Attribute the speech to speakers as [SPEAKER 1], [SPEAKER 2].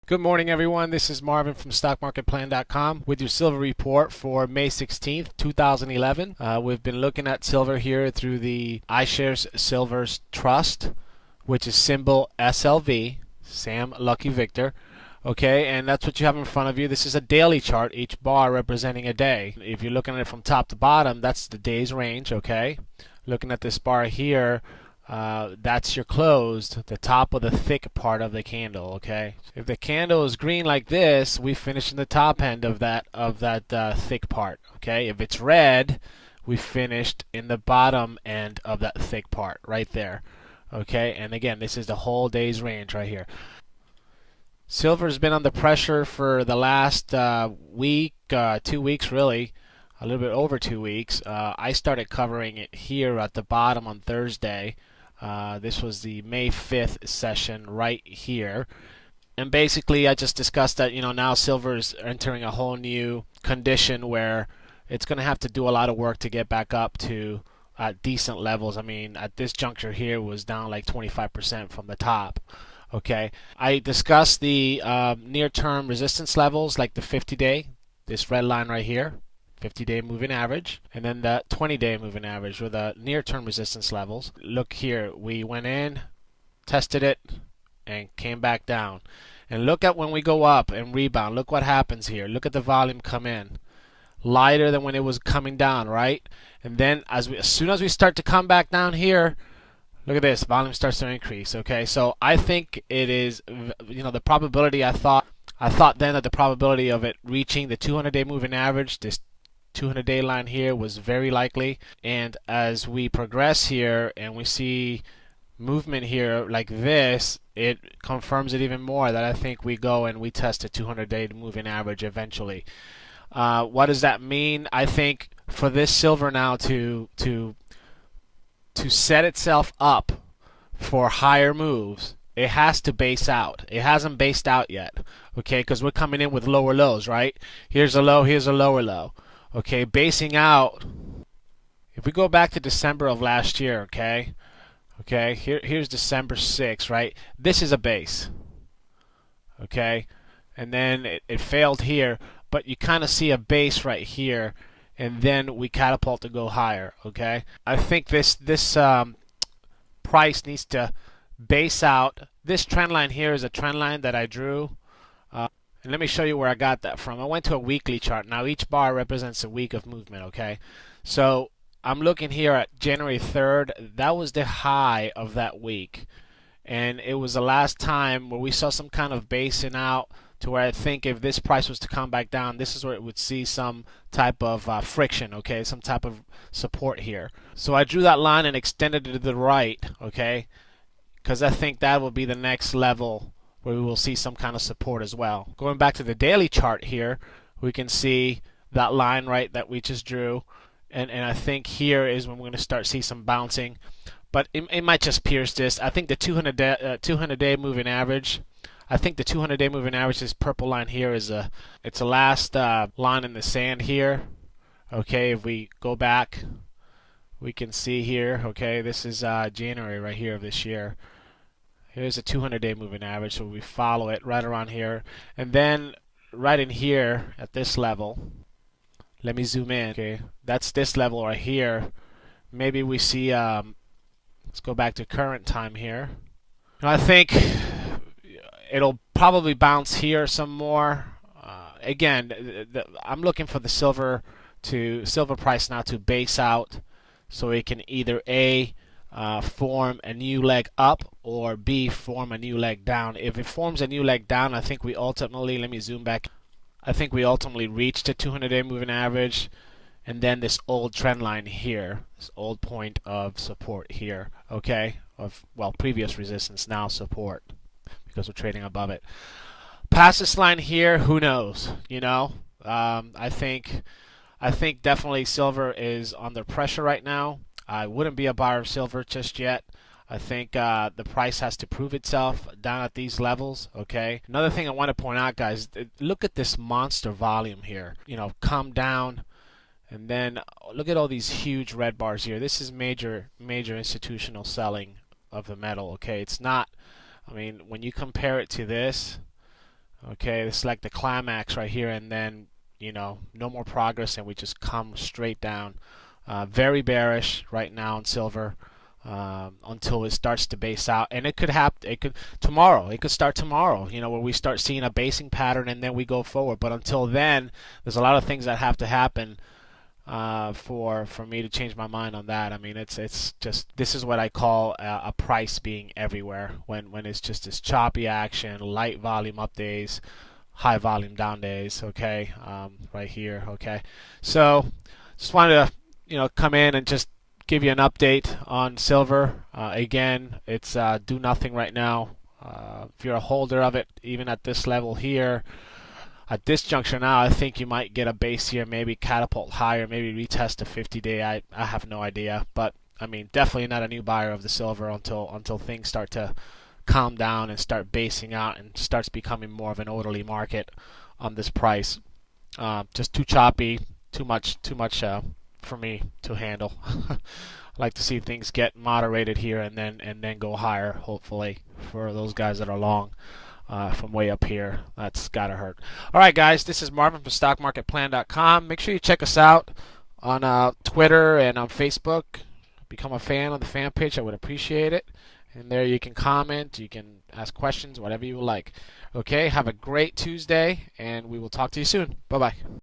[SPEAKER 1] Good morning, everyone. This is Marvin from StockMarketPlan.com with your silver report for May 16th, 2011. We've been looking at silver here through the iShares Silver's Trust, which is symbol SLV, Sam Lucky Victor. Okay, and that's what you have in front of you. This is a daily chart, each bar representing a day. If you're looking at it from top to bottom, that's the day's range. Okay, looking at this bar here, that's your closed, the top of the thick part of the candle. Okay, if the candle is green like this, we finish in the top end of that thick part. Okay, if it's red, we finished in the bottom end of that thick part right there. Okay, and again, this is the whole day's range right here. Silver's been under pressure for the last week, 2 weeks really, a little bit over 2 weeks. I started covering it here at the bottom on Thursday. This was the May 5th session right here. And basically I just discussed that, now silver is entering a whole new condition where it's going to have to do a lot of work to get back up to decent levels. I mean, at this juncture here was down like 25% from the top. Okay, I discussed the near-term resistance levels like the 50-day, this red line right here, 50-day moving average, and then the 20-day moving average with the near-term resistance levels. Look here, we went in, tested it, and came back down. And look at when we go up and rebound. Look what happens here. Look at the volume come in. Lighter than when it was coming down, right? And then as soon as we start to come back down here, look at this, volume starts to increase. Okay, so I think it is, the probability, I thought then that the probability of it reaching the 200-day moving average, this 200-day line here, was very likely. And as we progress here and we see movement here like this, it confirms it even more that I think we go and we test a 200-day moving average eventually. What does that mean? I think for this silver now to set itself up for higher moves, it has to base out. It hasn't based out yet, okay, because we're coming in with lower lows, right? Here's a low, here's a lower low. Okay, basing out, if we go back to December of last year, okay, here's December 6th, right? This is a base, okay, and then it failed here, but you kind of see a base right here, and then we catapult to go higher. Okay, I think this price needs to base out. This trend line here is a trend line that I drew, and let me show you where I got that from. I went to a weekly chart. Now each bar represents a week of movement. Okay, so I'm looking here at January 3rd. That was the high of that week, and it was the last time where we saw some kind of basing out, to where I think if this price was to come back down, this is where it would see some type of friction, okay, some type of support here. So I drew that line and extended it to the right, okay, because I think that will be the next level where we will see some kind of support as well. Going back to the daily chart here, we can see that line right that we just drew, and I think here is when we're going to start see some bouncing, but it might just pierce this. I think the 200-day moving average, I think the 200-day moving average, this purple line here, it's the last line in the sand here. Okay, if we go back, we can see here, okay, this is January right here of this year. Here's a 200-day moving average, so we follow it right around here. And then right in here at this level, let me zoom in, okay, that's this level right here. Maybe we see, let's go back to current time here. I think it'll probably bounce here some more. Again, I'm looking for the silver price now to base out, so it can either A, form a new leg up, or B, form a new leg down. If it forms a new leg down, I think we ultimately, let me zoom back, I think we ultimately reach the 200-day moving average, and then this old trend line here, this old point of support here, okay, previous resistance, now support, because we're trading above it. Past this line here, who knows? I think definitely silver is under pressure right now. I wouldn't be a buyer of silver just yet. I think the price has to prove itself down at these levels. Okay. Another thing I want to point out, guys, look at this monster volume here. Come down, and then look at all these huge red bars here. This is major institutional selling of the metal. Okay, it's not. I mean, when you compare it to this, Okay, it's like the climax right here, and then no more progress, and we just come straight down. Very bearish right now in silver. Until it starts to base out, and it could happen. It could tomorrow. It could start tomorrow. Where we start seeing a basing pattern, and then we go forward. But until then, there's a lot of things that have to happen for me to change my mind on that. I mean, it's just, this is what I call a price being everywhere. When it's just this choppy action, light volume up days, high volume down days. Okay, right here. Okay, so just wanted to come in and just give you an update on silver. Again, it's do nothing right now. If you're a holder of it, even at this level here, at this juncture now, I think you might get a base here, maybe catapult higher, maybe retest a 50-day. I have no idea, but I mean, definitely not a new buyer of the silver until things start to calm down and start basing out and starts becoming more of an orderly market on this price. Just too choppy, too much for me to handle. I like to see things get moderated here and then go higher, hopefully, for those guys that are long from way up here. That's gotta hurt. All right, guys, this is Marvin from StockMarketPlan.com. Make sure you check us out on Twitter and on Facebook. Become a fan of the fan page. I would appreciate it. And there you can comment, you can ask questions, whatever you like. Okay, have a great Tuesday, and we will talk to you soon. Bye-bye.